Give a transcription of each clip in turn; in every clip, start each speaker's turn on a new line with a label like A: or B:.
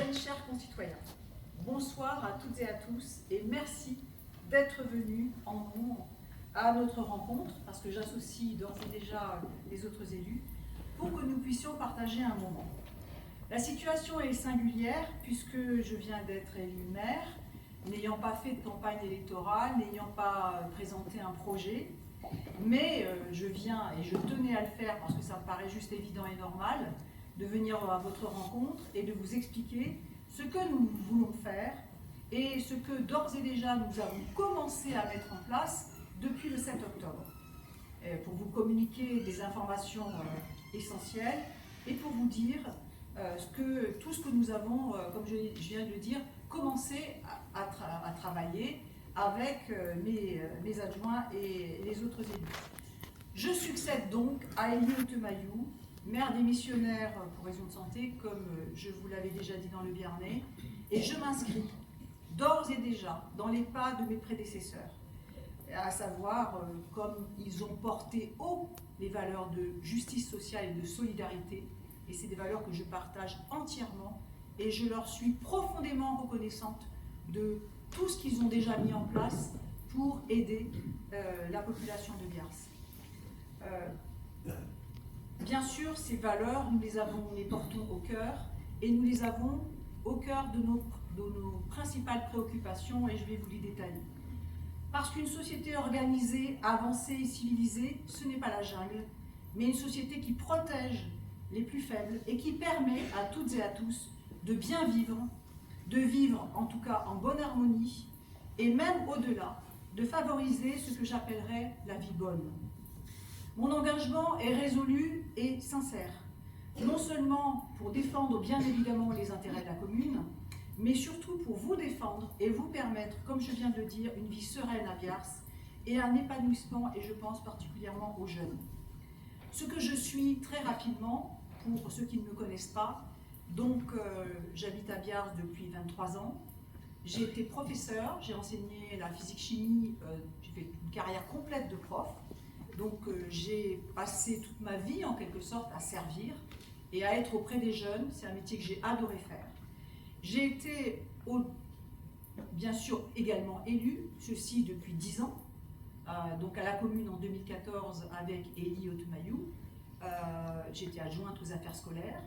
A: Bien chers concitoyens, bonsoir à toutes et à tous et merci d'être venus en nombre à notre rencontre, parce que j'associe d'ores et déjà les autres élus, pour que nous puissions partager un moment. La situation est singulière puisque je viens d'être élu maire, n'ayant pas fait de campagne électorale, n'ayant pas présenté un projet, mais je viens, et je tenais à le faire parce que ça me paraît juste évident et normal, de venir à votre rencontre et de vous expliquer ce que nous voulons faire et ce que d'ores et déjà nous avons commencé à mettre en place depuis le 7 octobre, pour vous communiquer des informations essentielles et pour vous dire tout ce que nous avons, comme je viens de le dire, commencé à travailler avec mes adjoints et les autres élus. Je succède donc à Élie Otemaillou, maire démissionnaire pour raison de santé, comme je vous l'avais déjà dit dans le Béarnais, et je m'inscris d'ores et déjà dans les pas de mes prédécesseurs, à savoir comme ils ont porté haut les valeurs de justice sociale et de solidarité, et c'est des valeurs que je partage entièrement, et je leur suis profondément reconnaissante de tout ce qu'ils ont déjà mis en place pour aider la population de Biars. Bien sûr, ces valeurs, nous les portons au cœur, et nous les avons au cœur de nos principales préoccupations, et je vais vous les détailler. Parce qu'une société organisée, avancée et civilisée, ce n'est pas la jungle, mais une société qui protège les plus faibles et qui permet à toutes et à tous de bien vivre, de vivre en tout cas en bonne harmonie, et même au-delà, de favoriser ce que j'appellerais la vie bonne. Mon engagement est résolu et sincère, non seulement pour défendre bien évidemment les intérêts de la commune, mais surtout pour vous défendre et vous permettre, comme je viens de le dire, une vie sereine à Biars et un épanouissement, et je pense particulièrement aux jeunes. Ce que je suis très rapidement, pour ceux qui ne me connaissent pas, donc j'habite à Biars depuis 23 ans, j'ai été professeur, j'ai enseigné la physique-chimie, j'ai fait une carrière complète de prof, donc j'ai passé toute ma vie en quelque sorte à servir et à être auprès des jeunes, c'est un métier que j'ai adoré faire. J'ai été bien sûr également élue, ceci depuis 10 ans, donc à la commune en 2014 avec Élie Otemaillou. J'étais adjointe aux affaires scolaires.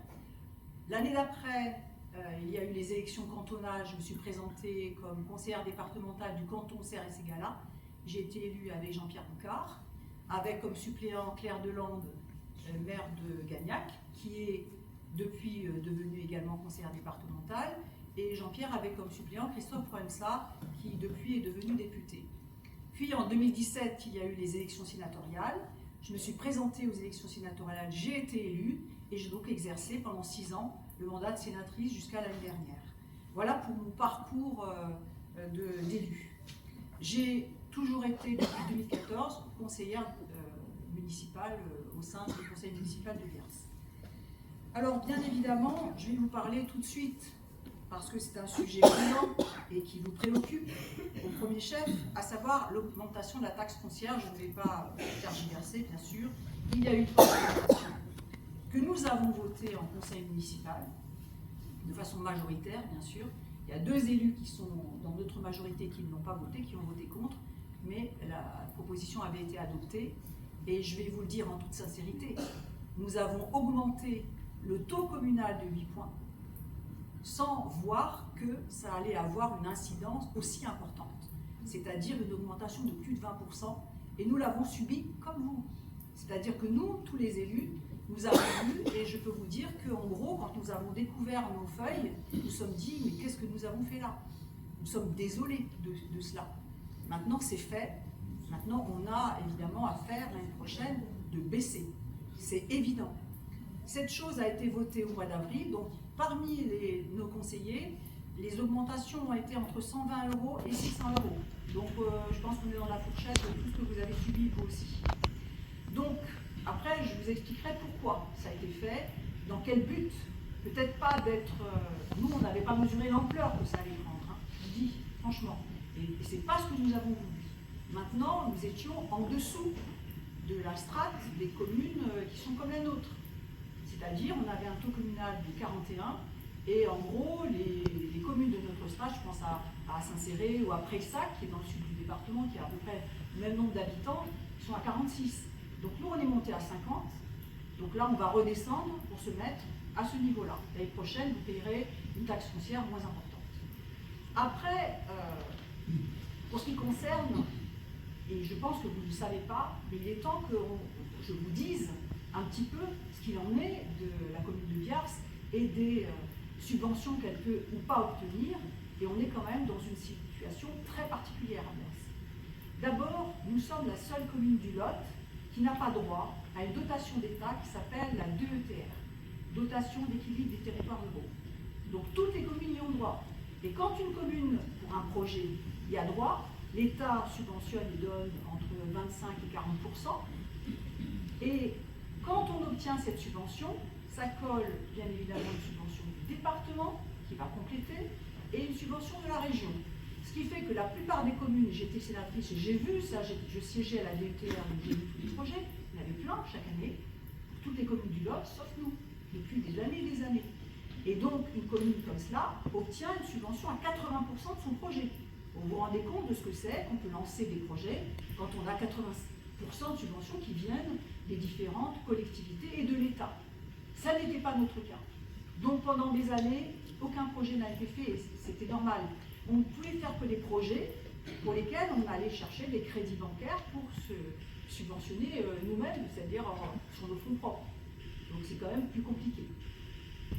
A: L'année d'après, il y a eu les élections cantonales, je me suis présentée comme conseillère départementale du canton Serres-et-Ségala. J'ai été élue avec Jean-Pierre Boucard, avec comme suppléant Claire Delande, maire de Gagnac, qui est depuis devenu également conseillère départementale, et Jean-Pierre avait comme suppléant Christophe Proença, qui depuis est devenu député. Puis en 2017, il y a eu les élections sénatoriales. Je me suis présentée aux élections sénatoriales, j'ai été élue, et j'ai donc exercé pendant 6 ans le mandat de sénatrice jusqu'à l'année dernière. Voilà pour mon parcours d'élu. J'ai toujours été, depuis 2014, conseillère municipale au sein du conseil municipal de Biars. Alors, bien évidemment, je vais vous parler tout de suite, parce que c'est un sujet brûlant et qui vous préoccupe au premier chef, à savoir l'augmentation de la taxe foncière. Je ne vais pas tergiverser, bien sûr. Il y a eu une augmentation que nous avons votée en conseil municipal, de façon majoritaire, bien sûr. Il y a 2 élus qui sont dans notre majorité qui ne l'ont pas voté, qui ont voté contre, mais la proposition avait été adoptée. Et je vais vous le dire en toute sincérité, nous avons augmenté le taux communal de 8 points sans voir que ça allait avoir une incidence aussi importante, c'est-à-dire une augmentation de plus de 20%, et nous l'avons subi comme vous. C'est-à-dire que nous, tous les élus, nous avons vu, et je peux vous dire qu'en gros, quand nous avons découvert nos feuilles, nous sommes dit, mais qu'est-ce que nous avons fait là? Nous sommes désolés de cela. Maintenant, c'est fait. Maintenant, on a évidemment à faire l'année prochaine de baisser. C'est évident. Cette chose a été votée au mois d'avril, donc parmi nos conseillers, les augmentations ont été entre 120 € et 600 €. Donc je pense qu'on est dans la fourchette de tout ce que vous avez subi vous aussi. Donc après, je vous expliquerai pourquoi ça a été fait, dans quel but. Peut-être pas d'être... nous, on n'avait pas mesuré l'ampleur que ça allait prendre, hein, je vous dis franchement. Et c'est pas ce que nous avons voulu. Maintenant, nous étions en dessous de la strate des communes qui sont comme la nôtre. C'est-à-dire, on avait un taux communal de 41, Et en gros, les communes de notre strate, je pense à Saint-Céré ou à Prayssac, qui est dans le sud du département, qui a à peu près le même nombre d'habitants, sont à 46. Donc nous, on est monté à 50. Donc là, on va redescendre pour se mettre à ce niveau-là. L'année prochaine, vous payerez une taxe foncière moins importante. Après, pour ce qui concerne, et je pense que vous ne le savez pas, mais il est temps que je vous dise un petit peu ce qu'il en est de la commune de Biars et des subventions qu'elle peut ou pas obtenir. Et on est quand même dans une situation très particulière à Biars. D'abord, nous sommes la seule commune du Lot qui n'a pas droit à une dotation d'État qui s'appelle la DETR, dotation d'équilibre des territoires ruraux. Donc toutes les communes y ont droit. Et quand une commune, pour un projet, y a droit, l'État subventionne et donne entre 25 et 40%. Et quand on obtient cette subvention, ça colle bien évidemment une subvention du département qui va compléter et une subvention de la région. Ce qui fait que la plupart des communes, j'étais sénatrice et j'ai vu ça, je siégeais à la DETR, donc j'ai vu tous les projets, il y en avait plein chaque année, pour toutes les communes du Lot, sauf nous, depuis des années et des années. Et donc une commune comme cela obtient une subvention à 80% de son projet. Vous vous rendez compte de ce que c'est qu'on peut lancer des projets quand on a 80% de subventions qui viennent des différentes collectivités et de l'État. Ça n'était pas notre cas. Donc pendant des années, aucun projet n'a été fait et c'était normal. On ne pouvait faire que des projets pour lesquels on allait chercher des crédits bancaires pour se subventionner nous-mêmes, c'est-à-dire sur nos fonds propres. Donc c'est quand même plus compliqué.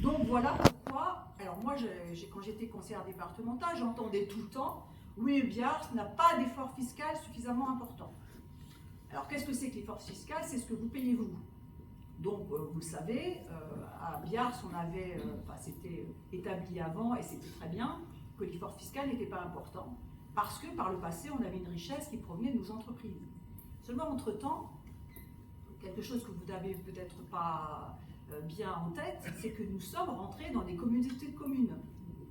A: Donc voilà pourquoi, alors moi quand j'étais conseillère départementale, j'entendais tout le temps, oui, Biars n'a pas d'effort fiscal suffisamment important. Alors qu'est-ce que c'est que l'effort fiscal? C'est ce que vous payez vous. Donc vous le savez, à Biars on avait, c'était établi avant et c'était très bien, que l'effort fiscal n'était pas important, parce que par le passé on avait une richesse qui provenait de nos entreprises. Seulement entre-temps, quelque chose que vous n'avez peut-être pas bien en tête, c'est que nous sommes rentrés dans des communautés de communes.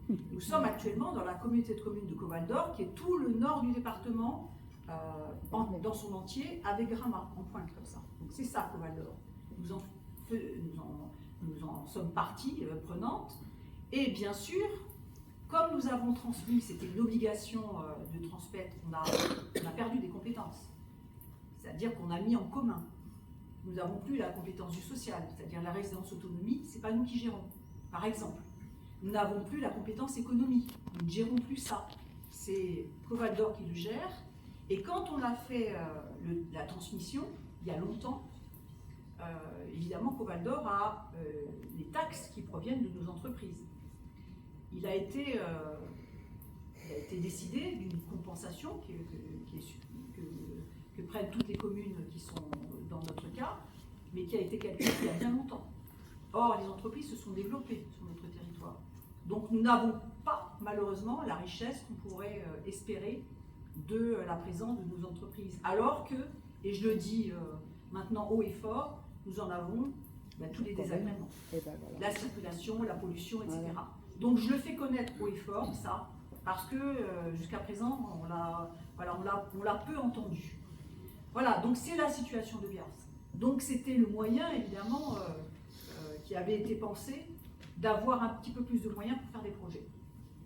A: Nous sommes actuellement dans la communauté de communes de Caux-Val-d'Or, qui est tout le nord du département, dans son entier, avec Gramat, en pointe comme ça. Donc c'est ça, Caux-Val-d'Or. Nous en sommes partie prenante. Et bien sûr, comme nous avons transmis, c'était une obligation de transmettre, on a perdu des compétences. C'est-à-dire qu'on a mis en commun. Nous n'avons plus la compétence du social, c'est-à-dire la résidence autonomie, ce n'est pas nous qui gérons. Par exemple, nous n'avons plus la compétence économie, nous ne gérons plus ça. C'est Caux-Val-d'Or qui le gère. Et quand on a fait la transmission, il y a longtemps, évidemment Caux-Val-d'Or a les taxes qui proviennent de nos entreprises. Il a été décidé d'une compensation que prennent toutes les communes qui sont dans notre cas, mais qui a été calculée il y a bien longtemps. Or, les entreprises se sont développées sur notre territoire. Donc nous n'avons pas, malheureusement, la richesse qu'on pourrait espérer de la présence de nos entreprises. Alors que, et je le dis maintenant haut et fort, nous en avons tous les désagréments. La circulation, la pollution, etc. Voilà. Donc je le fais connaître haut et fort, ça, parce que jusqu'à présent, on l'a peu entendu. Voilà, donc c'est la situation de Biars. Donc c'était le moyen, évidemment, qui avait été pensé d'avoir un petit peu plus de moyens pour faire des projets.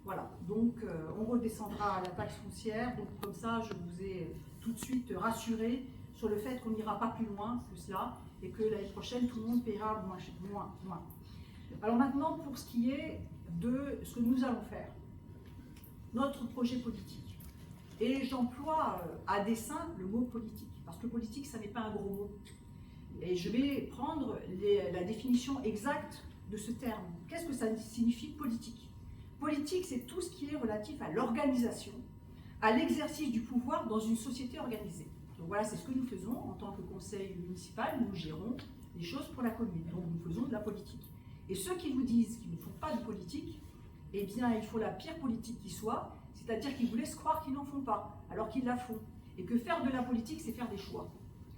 A: Voilà, donc on redescendra à la taxe foncière, donc comme ça je vous ai tout de suite rassuré sur le fait qu'on n'ira pas plus loin que cela et que l'année prochaine tout le monde paiera moins. Alors maintenant pour ce qui est de ce que nous allons faire, notre projet politique. Et j'emploie à dessein le mot politique, parce que politique ça n'est pas un gros mot. Et je vais prendre la définition exacte de ce terme. Qu'est-ce que ça signifie politique ? Politique, c'est tout ce qui est relatif à l'organisation, à l'exercice du pouvoir dans une société organisée. Donc voilà, c'est ce que nous faisons en tant que conseil municipal. Nous gérons les choses pour la commune, donc nous faisons de la politique. Et ceux qui vous disent qu'ils ne font pas de politique, eh bien, il faut la pire politique qui soit, c'est-à-dire qu'ils vous laissent croire qu'ils n'en font pas, alors qu'ils la font. Et que faire de la politique, c'est faire des choix.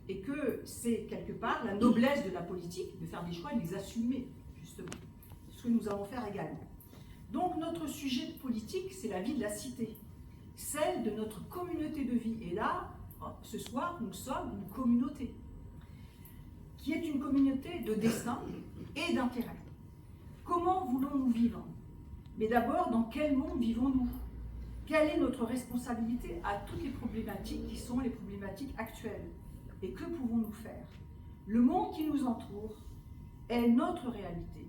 A: Et que c'est quelque part la noblesse de la politique, de faire des choix et de les assumer, justement. Ce que nous allons faire également. Donc notre sujet de politique, c'est la vie de la cité, celle de notre communauté de vie. Et là, ce soir, nous sommes une communauté, qui est une communauté de destin et d'intérêt. Comment voulons-nous vivre? Mais d'abord, dans quel monde vivons-nous? Quelle est notre responsabilité à toutes les problématiques qui sont les problématiques actuelles? Et que pouvons-nous faire? Le monde qui nous entoure est notre réalité.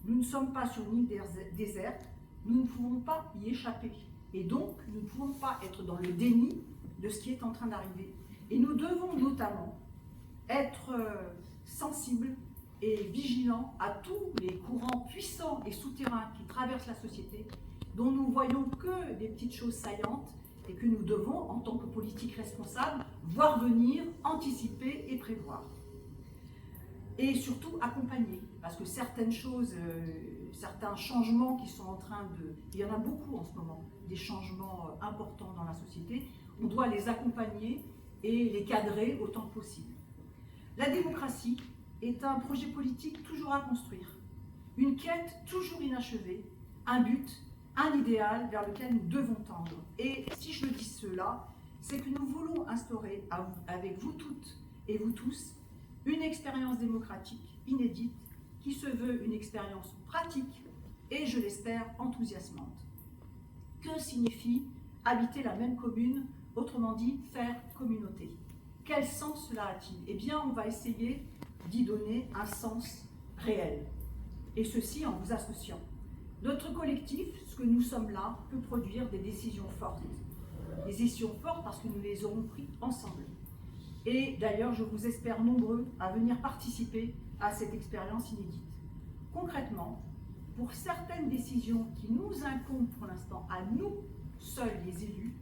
A: Nous ne sommes pas sur une île déserte, nous ne pouvons pas y échapper. Et donc, nous ne pouvons pas être dans le déni de ce qui est en train d'arriver. Et nous devons notamment être sensibles et vigilants à tous les courants puissants et souterrains qui traversent la société, dont nous voyons que des petites choses saillantes et que nous devons, en tant que politiques responsables, voir venir, anticiper et prévoir. Et surtout accompagner, parce que certaines choses, certains changements qui sont en train de... Il y en a beaucoup en ce moment, des changements importants dans la société, on doit les accompagner et les cadrer autant que possible. La démocratie est un projet politique toujours à construire, une quête toujours inachevée, un but, un idéal vers lequel nous devons tendre. Et si je dis cela, c'est que nous voulons instaurer avec vous toutes et vous tous une expérience démocratique inédite qui se veut une expérience pratique et, je l'espère, enthousiasmante. Que signifie habiter la même commune, autrement dit, faire communauté? Quel sens cela a-t-il? Eh bien, on va essayer d'y donner un sens réel, et ceci en vous associant. Notre collectif, ce que nous sommes là, peut produire des décisions fortes. Des décisions fortes parce que nous les aurons prises ensemble. Et d'ailleurs, je vous espère nombreux à venir participer à cette expérience inédite. Concrètement, pour certaines décisions qui nous incombent pour l'instant à nous, seuls les élus,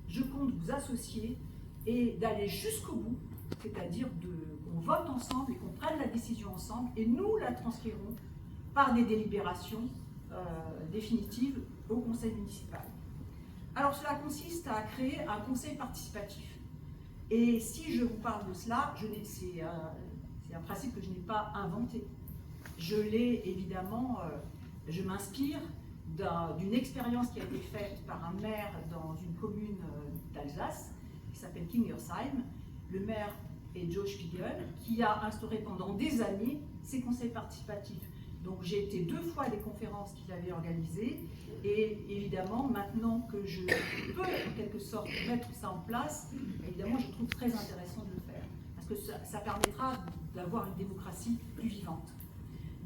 A: je compte vous associer et d'aller jusqu'au bout, c'est-à-dire qu'on vote ensemble et qu'on prenne la décision ensemble et nous la transférons par des délibérations définitives au conseil municipal. Alors cela consiste à créer un conseil participatif. Et si je vous parle de cela, c'est un principe que je n'ai pas inventé. Je l'ai évidemment, je m'inspire d'une expérience qui a été faite par un maire dans une commune d'Alsace, qui s'appelle Kingersheim. Le maire est Joe Spiegel, qui a instauré pendant des années ces conseils participatifs. Donc j'ai été 2 fois à des conférences qu'il avait organisées, et évidemment, maintenant que je peux en quelque sorte mettre ça en place, évidemment je trouve très intéressant de le faire, parce que ça permettra d'avoir une démocratie plus vivante.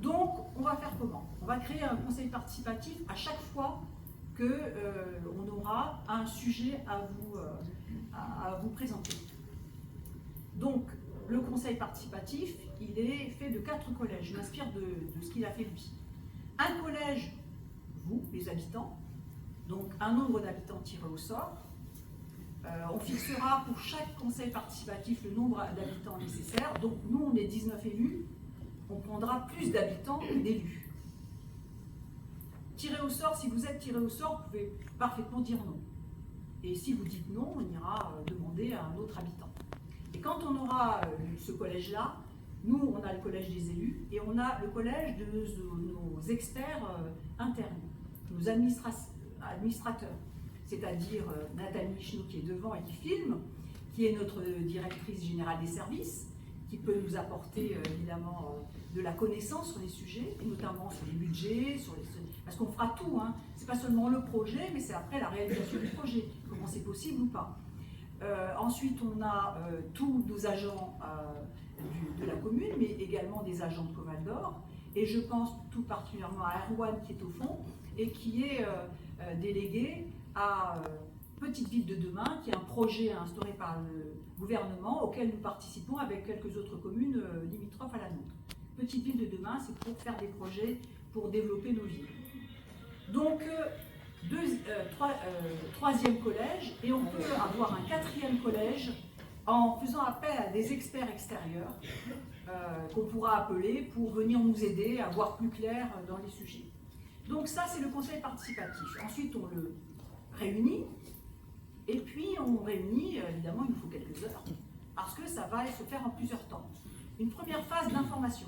A: Donc on va faire comment? On va créer un conseil participatif à chaque fois qu'on aura un sujet à vous présenter. Donc, le conseil participatif, il est fait de 4 collèges. Je m'inspire de ce qu'il a fait lui. Un collège, vous, les habitants, donc un nombre d'habitants tirés au sort. On fixera pour chaque conseil participatif le nombre d'habitants nécessaire. Donc, nous, on est 19 élus. On prendra plus d'habitants que d'élus. Tiré au sort, si vous êtes tiré au sort, vous pouvez parfaitement dire non. Et si vous dites non, on ira demander à un autre habitant. Et quand on aura ce collège-là, nous, on a le collège des élus et on a le collège de nos experts internes, nos administrateurs, c'est-à-dire Nathalie Chenot qui est devant et qui filme, qui est notre directrice générale des services, qui peut nous apporter évidemment de la connaissance sur les sujets, et notamment sur les budgets, parce qu'on fera tout, hein. C'est pas seulement le projet, mais c'est après la réalisation du projet, comment c'est possible ou pas. Ensuite, on a tous nos agents de la commune, mais également des agents de Coval d'Or, et je pense tout particulièrement à Erwan qui est au fond, et qui est délégué à Petite Ville de Demain, qui est un projet instauré par le gouvernement, auquel nous participons avec quelques autres communes limitrophes à la nôtre. Petite Ville de Demain, c'est pour faire des projets pour développer nos villes. Donc, troisième collège, et on peut avoir un 4e collège en faisant appel à des experts extérieurs qu'on pourra appeler pour venir nous aider à voir plus clair dans les sujets. Donc ça, c'est le conseil participatif. Ensuite, on le réunit, et puis on réunit, évidemment, il nous faut quelques heures, parce que ça va se faire en plusieurs temps. Une première phase d'information.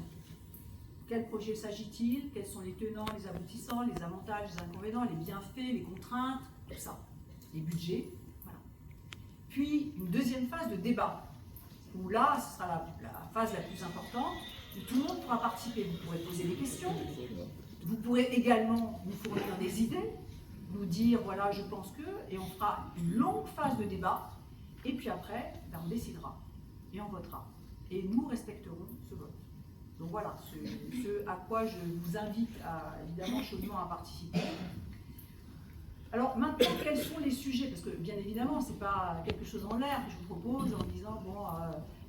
A: Quel projet s'agit-il? Quels sont les tenants, les aboutissants, les avantages, les inconvénients, les bienfaits, les contraintes, tout ça. Les budgets, voilà. Puis une deuxième phase de débat, où là, ce sera la phase la plus importante, où tout le monde pourra participer. Vous pourrez poser des questions, Vous pourrez également nous fournir des idées, nous dire voilà je pense que, et on fera une longue phase de débat, et puis après ben, on décidera et on votera. Et nous respecterons ce vote. Donc voilà, ce à quoi je vous invite évidemment chaudement à participer. Alors maintenant, quels sont les sujets? Parce que bien évidemment, ce n'est pas quelque chose en l'air que je vous propose en disant, bon,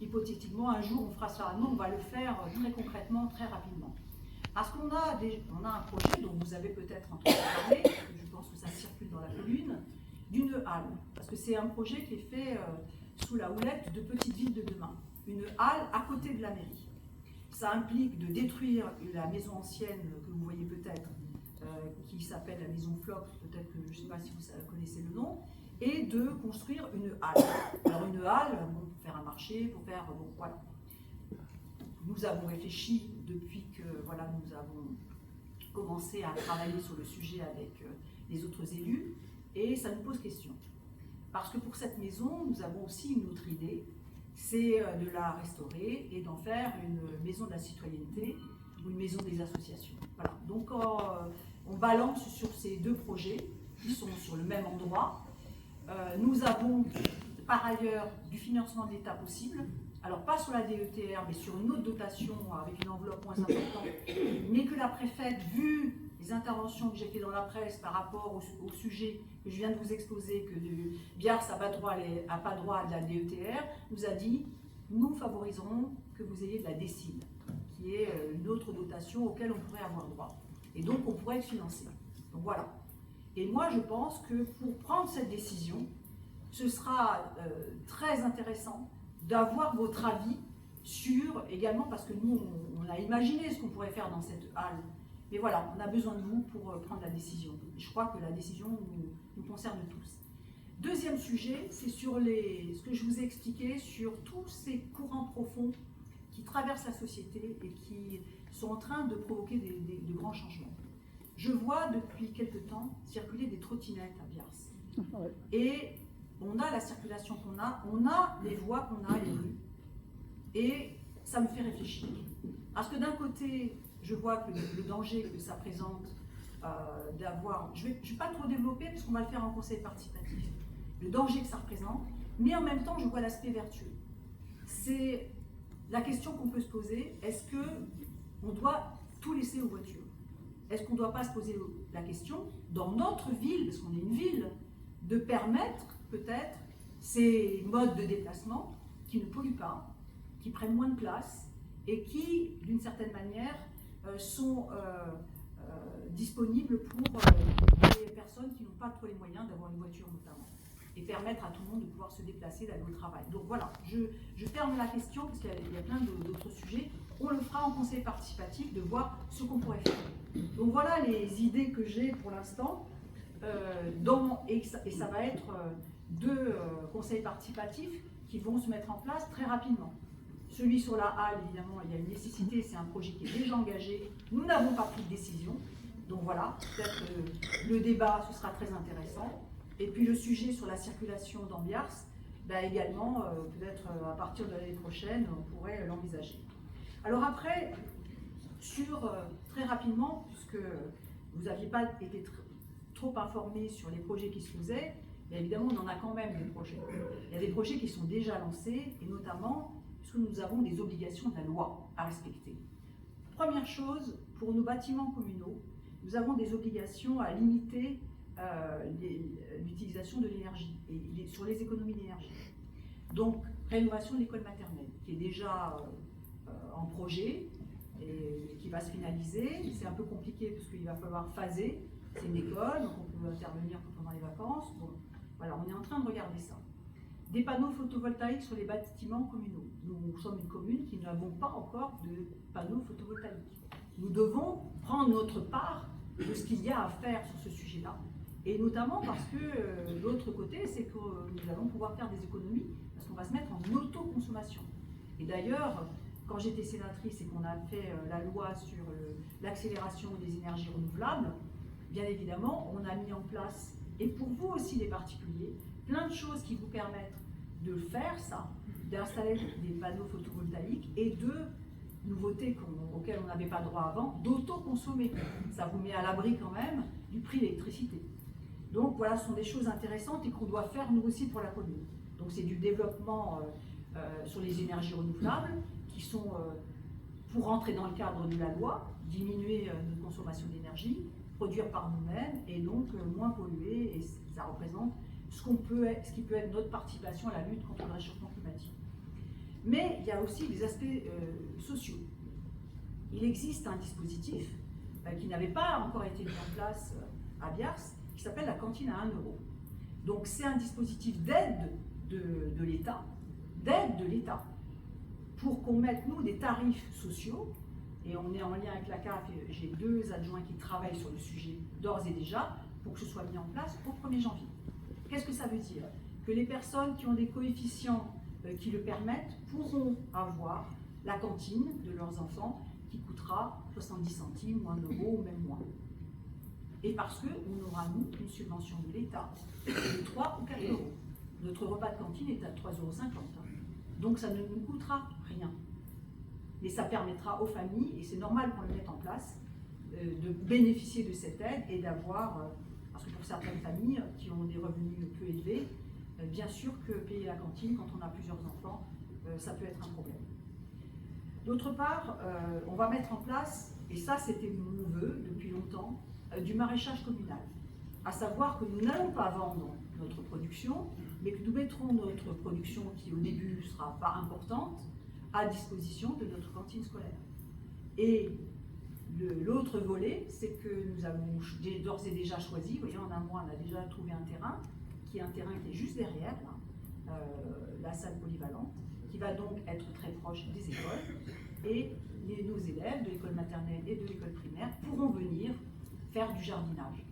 A: hypothétiquement, un jour on fera ça. Non, on va le faire très concrètement, très rapidement. Parce qu'on a, on a un projet dont vous avez peut-être entendu parler, je pense que ça circule dans la commune, d'une halle. Parce que c'est un projet qui est fait sous la houlette de Petites Villes de demain. Une halle à côté de la mairie. Ça implique de détruire la maison ancienne que vous voyez peut-être, qui s'appelle la maison Floc, peut-être que je ne sais pas si vous connaissez le nom, et de construire une halle. Alors une halle, bon, pour faire un marché, pour faire... Bon, voilà. Nous avons réfléchi depuis que voilà, nous avons commencé à travailler sur le sujet avec les autres élus, et ça nous pose question. Parce que pour cette maison, nous avons aussi une autre idée, c'est de la restaurer et d'en faire une maison de la citoyenneté ou une maison des associations. Voilà. Donc on balance sur ces deux projets qui sont sur le même endroit. Nous avons par ailleurs du financement de l'État possible, alors pas sur la DETR mais sur une autre dotation avec une enveloppe moins importante, mais que la préfète, vu les interventions que j'ai faites dans la presse par rapport au sujet que je viens de vous exposer, que Biars n'a pas droit à de la DETR, nous a dit nous favoriserons que vous ayez de la DSIL, qui est une autre dotation auquel on pourrait avoir droit. Et donc on pourrait être financé. Donc voilà. Et moi je pense que pour prendre cette décision, ce sera très intéressant d'avoir votre avis sur, également parce que nous on a imaginé ce qu'on pourrait faire dans cette halle. Mais voilà, on a besoin de vous pour prendre la décision. Je crois que la décision nous concerne tous. Deuxième sujet, c'est sur ce que je vous ai expliqué sur tous ces courants profonds qui traversent la société et qui sont en train de provoquer de grands changements. Je vois depuis quelque temps circuler des trottinettes à Biars. Et on a la circulation qu'on on a les voies qu'on a, les rues. Et ça me fait réfléchir. Parce que d'un côté, je vois que le danger que ça présente d'avoir... Je ne vais pas trop développer parce qu'on va le faire en conseil participatif. Le danger que ça représente, mais en même temps, je vois l'aspect vertueux. C'est la question qu'on peut se poser, est-ce qu'on doit tout laisser aux voitures? Est-ce qu'on ne doit pas se poser la question, dans notre ville, parce qu'on est une ville, de permettre peut-être ces modes de déplacement qui ne polluent pas, qui prennent moins de place et qui, d'une certaine manière, sont disponibles pour les personnes qui n'ont pas trop les moyens d'avoir une voiture notamment, et permettre à tout le monde de pouvoir se déplacer, d'aller au travail. Donc voilà, je ferme la question parce qu'il y a plein d'autres sujets. On le fera en conseil participatif de voir ce qu'on pourrait faire. Donc voilà les idées que j'ai pour l'instant, et ça va être deux conseils participatifs qui vont se mettre en place très rapidement. Celui sur la halle, évidemment, il y a une nécessité, c'est un projet qui est déjà engagé. Nous n'avons pas pris de décision. Donc voilà, peut-être le débat, ce sera très intéressant. Et puis le sujet sur la circulation dans Biars, ben également, peut-être à partir de l'année prochaine, on pourrait l'envisager. Alors après, très rapidement, puisque vous n'aviez pas été trop informés sur les projets qui se faisaient, mais évidemment, on en a quand même des projets. Il y a des projets qui sont déjà lancés, et notamment, puisque nous avons des obligations de la loi à respecter. Première chose, pour nos bâtiments communaux, nous avons des obligations à limiter l'utilisation de l'énergie, et sur les économies d'énergie. Donc, rénovation de l'école maternelle, qui est déjà en projet, et qui va se finaliser. C'est un peu compliqué, parce qu'il va falloir phaser. C'est une école, donc on peut intervenir pendant les vacances. Bon, voilà, on est en train de regarder ça. Des panneaux photovoltaïques sur les bâtiments communaux. Nous sommes une commune qui n'avons pas encore de panneaux photovoltaïques. Nous devons prendre notre part de ce qu'il y a à faire sur ce sujet-là. Et notamment parce que l'autre côté, c'est que nous allons pouvoir faire des économies, parce qu'on va se mettre en autoconsommation. Et d'ailleurs, quand j'étais sénatrice et qu'on a fait la loi sur l'accélération des énergies renouvelables, bien évidemment, on a mis en place, et pour vous aussi les particuliers, plein de choses qui vous permettent de faire ça, d'installer des panneaux photovoltaïques et de nouveauté auquel on n'avait pas droit avant, d'auto-consommer. Ça vous met à l'abri quand même du prix de l'électricité. Donc voilà, ce sont des choses intéressantes et qu'on doit faire nous aussi pour la commune. Donc c'est du développement sur les énergies renouvelables qui sont pour rentrer dans le cadre de la loi, diminuer notre consommation d'énergie, produire par nous-mêmes et donc moins polluer, et ça représente ce qui peut être notre participation à la lutte contre le réchauffement climatique. Mais il y a aussi des aspects sociaux. Il existe un dispositif qui n'avait pas encore été mis en place à Biars, qui s'appelle la cantine à 1 €. Donc c'est un dispositif d'aide de l'État, pour qu'on mette, nous, des tarifs sociaux, et on est en lien avec la CAF, et j'ai 2 adjoints qui travaillent sur le sujet d'ores et déjà, pour que ce soit mis en place au 1er janvier. Qu'est-ce que ça veut dire? Que les personnes qui ont des coefficients qui le permettent pourront avoir la cantine de leurs enfants qui coûtera 70 centimes ou 1 € ou même moins. Et parce qu'on aura, nous, une subvention de l'État de 3 ou 4 €. Notre repas de cantine est à 3,50 €. Donc ça ne nous coûtera rien. Mais ça permettra aux familles, et c'est normal qu'on le mette en place, de bénéficier de cette aide et d'avoir, parce que pour certaines familles qui ont des revenus peu élevés, bien sûr que payer la cantine quand on a plusieurs enfants, ça peut être un problème. D'autre part, on va mettre en place, et ça c'était mon vœu depuis longtemps, du maraîchage communal. À savoir que nous n'allons pas vendre notre production, mais que nous mettrons notre production, qui au début ne sera pas importante, à disposition de notre cantine scolaire. Et l'autre volet, c'est que nous avons d'ores et déjà choisi, vous voyez, en un mois, on a déjà trouvé un terrain qui est juste derrière, là, la salle polyvalente, qui va donc être très proche des écoles, et nos élèves de l'école maternelle et de l'école primaire pourront venir faire du jardinage.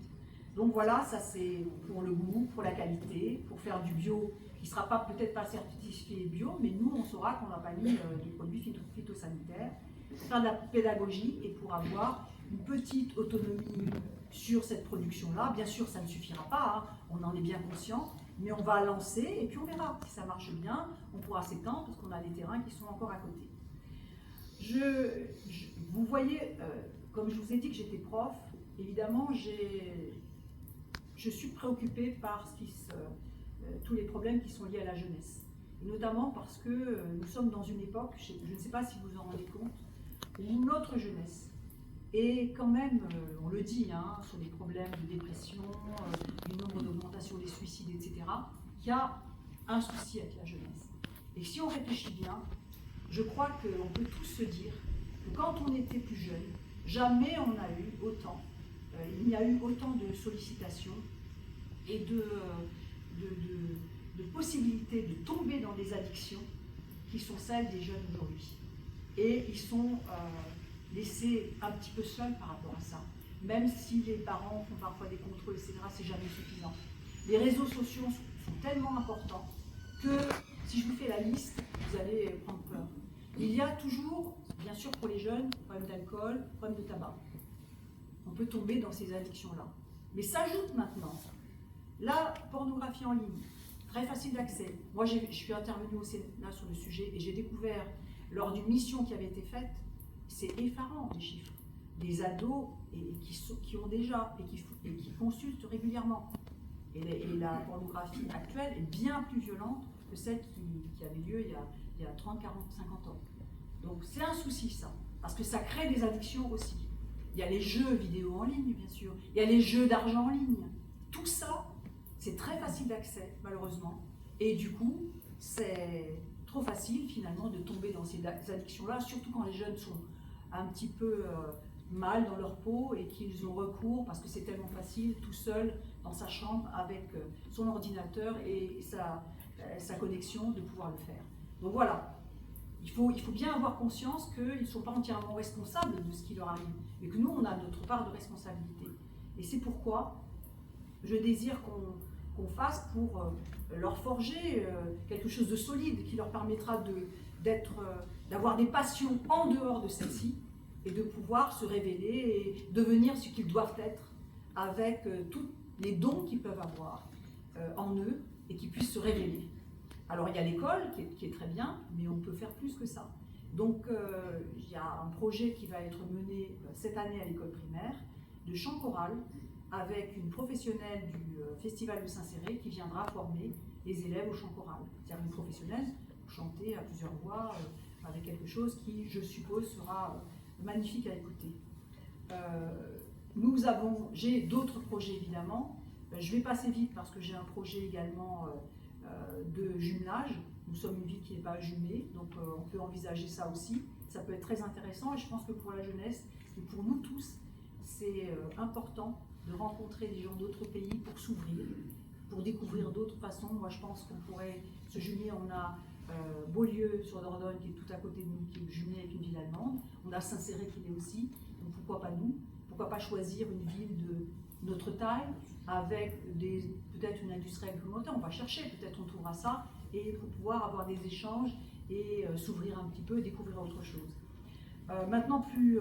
A: Donc voilà, ça c'est pour le goût, pour la qualité, pour faire du bio, qui ne sera peut-être pas certifié bio, mais nous on saura qu'on n'a pas mis des produits phytosanitaires, pour faire de la pédagogie et pour avoir une petite autonomie sur cette production-là. Bien sûr, ça ne suffira pas, hein, on en est bien conscient, mais on va lancer et puis on verra. Si ça marche bien, on pourra s'étendre parce qu'on a des terrains qui sont encore à côté. Vous voyez, comme je vous ai dit que j'étais prof, évidemment, je suis préoccupée par tous les problèmes qui sont liés à la jeunesse. Et notamment parce que nous sommes dans une époque, je ne sais pas si vous en rendez compte, où notre jeunesse est quand même, on le dit, hein, sur les problèmes de dépression, du nombre d'augmentation des suicides, etc., il y a un souci avec la jeunesse. Et si on réfléchit bien, je crois qu'on peut tous se dire que quand on était plus jeune, jamais on a eu autant, il n'y a eu autant de sollicitations et de possibilités de tomber dans des addictions qui sont celles des jeunes aujourd'hui. Et ils sont laissés un petit peu seuls par rapport à ça. Même si les parents font parfois des contrôles, etc., c'est jamais suffisant. Les réseaux sociaux sont tellement importants que si je vous fais la liste, vous allez prendre peur. Il y a toujours, bien sûr pour les jeunes, problème d'alcool, problème de tabac. On peut tomber dans ces addictions-là. Mais s'ajoute maintenant la pornographie en ligne, très facile d'accès. Moi, je suis intervenue au Sénat sur le sujet et j'ai découvert, lors d'une mission qui avait été faite, c'est effarant les chiffres. Des ados qui ont déjà et qui consultent régulièrement. Et la pornographie actuelle est bien plus violente que celle qui avait lieu il y a 30, 40, 50 ans. Donc c'est un souci ça, parce que ça crée des addictions aussi. Il y a les jeux vidéo en ligne, bien sûr. Il y a les jeux d'argent en ligne. Tout ça, c'est très facile d'accès, malheureusement. Et du coup, c'est trop facile, finalement, de tomber dans ces addictions-là, surtout quand les jeunes sont un petit peu mal dans leur peau et qu'ils ont recours, parce que c'est tellement facile, tout seul, dans sa chambre, avec son ordinateur et sa connexion, de pouvoir le faire. Donc voilà. Il faut bien avoir conscience qu'ils ne sont pas entièrement responsables de ce qui leur arrive, mais que nous, on a notre part de responsabilité. Et c'est pourquoi je désire qu'on fasse pour leur forger quelque chose de solide qui leur permettra d'avoir des passions en dehors de celle-ci et de pouvoir se révéler et devenir ce qu'ils doivent être avec tous les dons qu'ils peuvent avoir en eux et qui puissent se révéler. Alors il y a l'école qui est très bien, mais on peut faire plus que ça. Donc il y a un projet qui va être mené cette année à l'école primaire de chant choral avec une professionnelle du Festival de Saint-Céré qui viendra former les élèves au chant choral. C'est-à-dire une professionnelle pour chanter à plusieurs voix avec quelque chose qui, je suppose, sera magnifique à écouter. J'ai d'autres projets évidemment. Je vais passer vite parce que j'ai un projet également de jumelage. Nous sommes une ville qui n'est pas jumelée, donc on peut envisager ça aussi. Ça peut être très intéressant et je pense que pour la jeunesse et pour nous tous, c'est important de rencontrer des gens d'autres pays pour s'ouvrir, pour découvrir d'autres façons. Moi, je pense qu'on pourrait se jumeler. On a Beaulieu sur Dordogne qui est tout à côté de nous, qui est jumelé avec une ville allemande. On a Saint-Céré qui l'est aussi. Donc pourquoi pas nous? Pourquoi pas choisir une ville de notre taille avec peut-être une industrie agroalimentaire? On va chercher, peut-être on trouvera ça, et pour pouvoir avoir des échanges et s'ouvrir un petit peu, découvrir autre chose. Maintenant, plus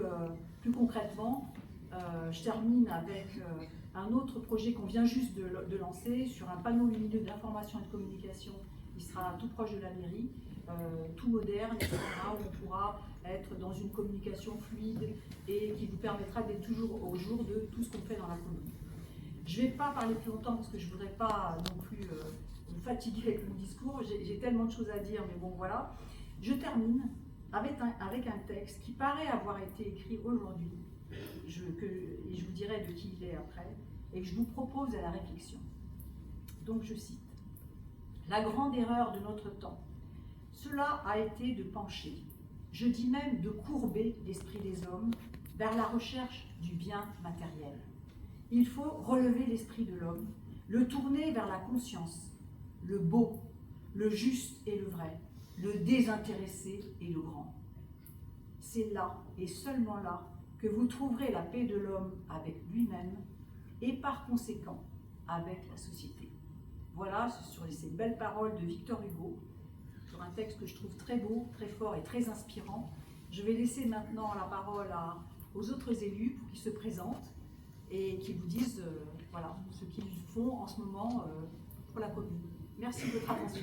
A: concrètement, je termine avec un autre projet qu'on vient juste de lancer sur un panneau lumineux d'information et de communication qui sera tout proche de la mairie, tout moderne, etc., où on pourra être dans une communication fluide et qui vous permettra d'être toujours au jour de tout ce qu'on fait dans la commune. Je ne vais pas parler plus longtemps parce que je ne voudrais pas non plus vous fatiguer avec mon discours, j'ai tellement de choses à dire, mais bon voilà. Je termine avec un texte qui paraît avoir été écrit aujourd'hui, et je vous dirai de qui il est après, et que je vous propose à la réflexion. Donc je cite: « La grande erreur de notre temps, cela a été de pencher, je dis même de courber l'esprit des hommes vers la recherche du bien matériel. Il faut relever l'esprit de l'homme, le tourner vers la conscience, le beau, le juste et le vrai, le désintéressé et le grand. C'est là, et seulement là, que vous trouverez la paix de l'homme avec lui-même et par conséquent avec la société. » Voilà, sur ces belles paroles de Victor Hugo, sur un texte que je trouve très beau, très fort et très inspirant. Je vais laisser maintenant la parole aux autres élus pour qu'ils se présentent et qu'ils vous disent voilà, ce qu'ils font en ce moment pour la commune. Merci de votre attention.